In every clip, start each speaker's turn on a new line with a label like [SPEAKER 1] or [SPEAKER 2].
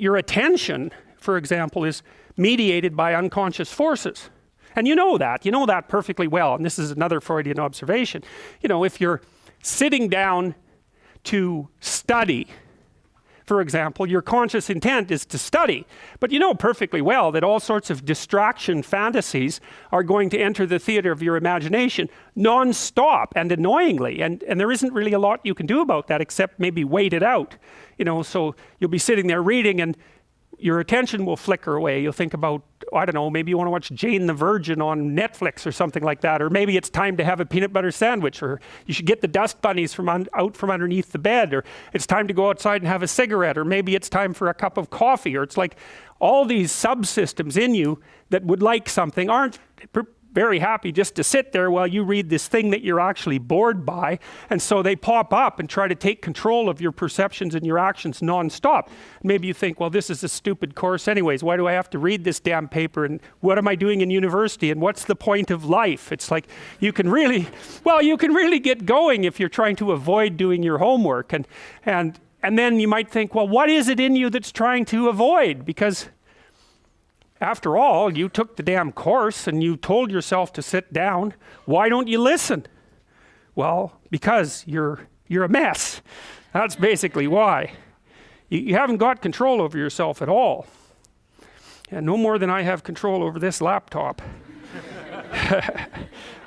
[SPEAKER 1] your attention, for example, is mediated by unconscious forces. And you know that perfectly well. And this is another Freudian observation. You know, if you're sitting down to study, for example, your conscious intent is to study. But you know perfectly well that all sorts of distraction fantasies are going to enter the theater of your imagination non-stop and annoyingly. And there isn't really a lot you can do about that except maybe wait it out. You know, so you'll be sitting there reading and your attention will flicker away. You'll think about, I don't know, maybe you want to watch Jane the Virgin on Netflix or something like that. Or maybe it's time to have a peanut butter sandwich. Or you should get the dust bunnies out from underneath the bed. Or it's time to go outside and have a cigarette. Or maybe it's time for a cup of coffee. Or it's like all these subsystems in you that would like something aren't very happy just to sit there while you read this thing that you're actually bored by. And so they pop up and try to take control of your perceptions and your actions non-stop. Maybe you think, well, this is a stupid course anyways. Why do I have to read this damn paper? And what am I doing in university? And what's the point of life? It's like you can really get going if you're trying to avoid doing your homework. And then you might think, well, what is it in you that's trying to avoid? Because after all, you took the damn course and you told yourself to sit down. Why don't you listen? Well, because you're a mess. That's basically why. You haven't got control over yourself at all. And no more than I have control over this laptop.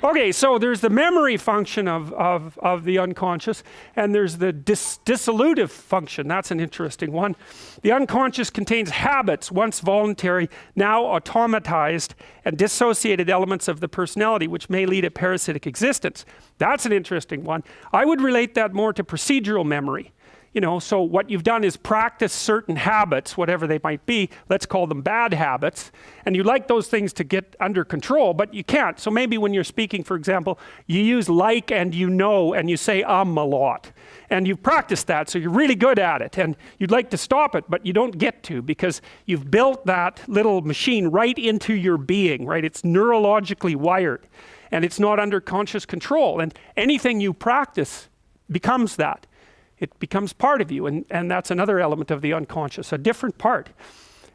[SPEAKER 1] Okay, so there's the memory function of the unconscious, and there's the dissolutive function. That's an interesting one. The unconscious contains habits, once voluntary, now automatized, and dissociated elements of the personality, which may lead a parasitic existence. That's an interesting one. I would relate that more to procedural memory. You know, so what you've done is practice certain habits, whatever they might be. Let's call them bad habits. And you like those things to get under control, but you can't. So maybe when you're speaking, for example, you use like and you know, and you say a lot. And you've practiced that, so you're really good at it. And you'd like to stop it, but you don't get to because you've built that little machine right into your being, right? It's neurologically wired. And it's not under conscious control. And anything you practice becomes that. It becomes part of you, and that's another element of the unconscious, a different part.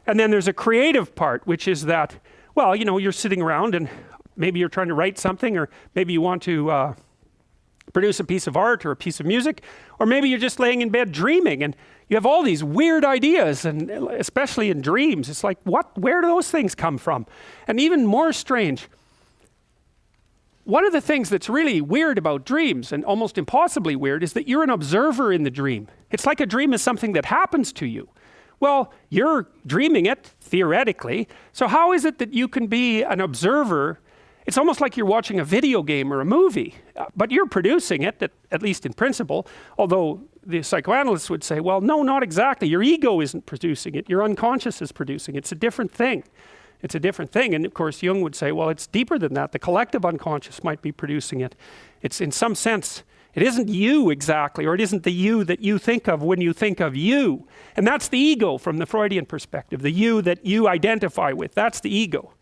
[SPEAKER 1] And then there's a creative part, which is that, well, you know, you're sitting around and maybe you're trying to write something, or maybe you want to produce a piece of art or a piece of music, or maybe you're just laying in bed dreaming and you have all these weird ideas, and especially in dreams, it's like, where do those things come from? And even more strange, one of the things that's really weird about dreams, and almost impossibly weird, is that you're an observer in the dream. It's like a dream is something that happens to you. Well, you're dreaming it, theoretically, so how is it that you can be an observer? It's almost like you're watching a video game or a movie, but you're producing it, at least in principle, although the psychoanalysts would say, well, no, not exactly. Your ego isn't producing it. Your unconscious is producing it. It's a different thing. It's a different thing. And of course, Jung would say, well, it's deeper than that. The collective unconscious might be producing it. It's in some sense, it isn't you exactly, or it isn't the you that you think of when you think of you. And that's the ego from the Freudian perspective, the you that you identify with. That's the ego.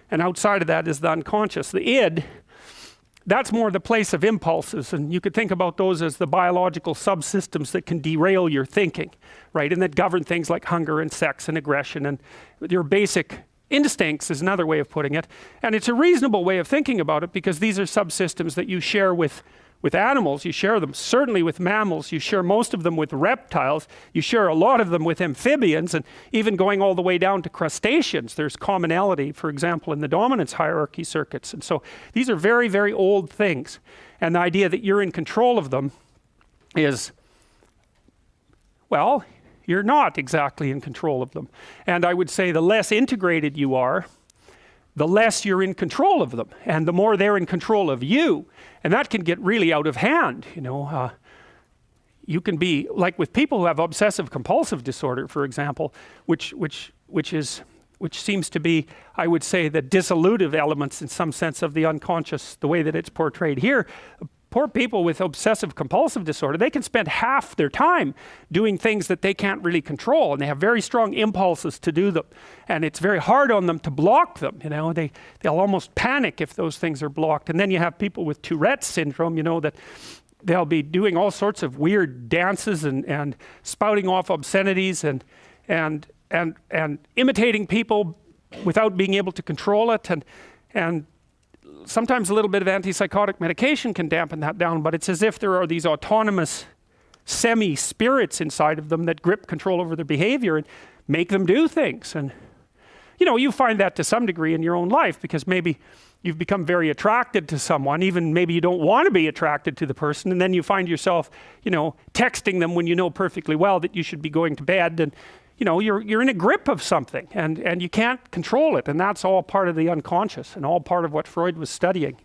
[SPEAKER 1] And outside of that is the unconscious. The id, that's more the place of impulses. And you could think about those as the biological subsystems that can derail your thinking, right? And that govern things like hunger and sex and aggression and your basic instincts is another way of putting it. And it's a reasonable way of thinking about it because these are subsystems that you share with animals. You share them certainly with mammals. You share most of them with reptiles. You share a lot of them with amphibians, and even going all the way down to crustaceans. There's commonality, for example, in the dominance hierarchy circuits. And so these are very, very old things. And the idea that you're in control of them is, well, you're not exactly in control of them. And I would say the less integrated you are, the less you're in control of them, and the more they're in control of you. And that can get really out of hand, you know. You can be, like with people who have obsessive compulsive disorder, for example, which seems to be, I would say, the dissolutive elements in some sense of the unconscious, the way that it's portrayed here. Poor people with obsessive compulsive disorder, they can spend half their time doing things that they can't really control, and they have very strong impulses to do them. And it's very hard on them to block them, you know. They'll almost panic if those things are blocked. And then you have people with Tourette's syndrome, you know, that they'll be doing all sorts of weird dances and spouting off obscenities, and and imitating people without being able to control it, and sometimes a little bit of antipsychotic medication can dampen that down, but it's as if there are these autonomous semi-spirits inside of them that grip control over their behavior and make them do things. And you know, you find that to some degree in your own life, because maybe you've become very attracted to someone, even maybe you don't want to be attracted to the person, and then you find yourself, you know, texting them when you know perfectly well that you should be going to bed, and you know, you're in a grip of something, and you can't control it, and that's all part of the unconscious and all part of what Freud was studying.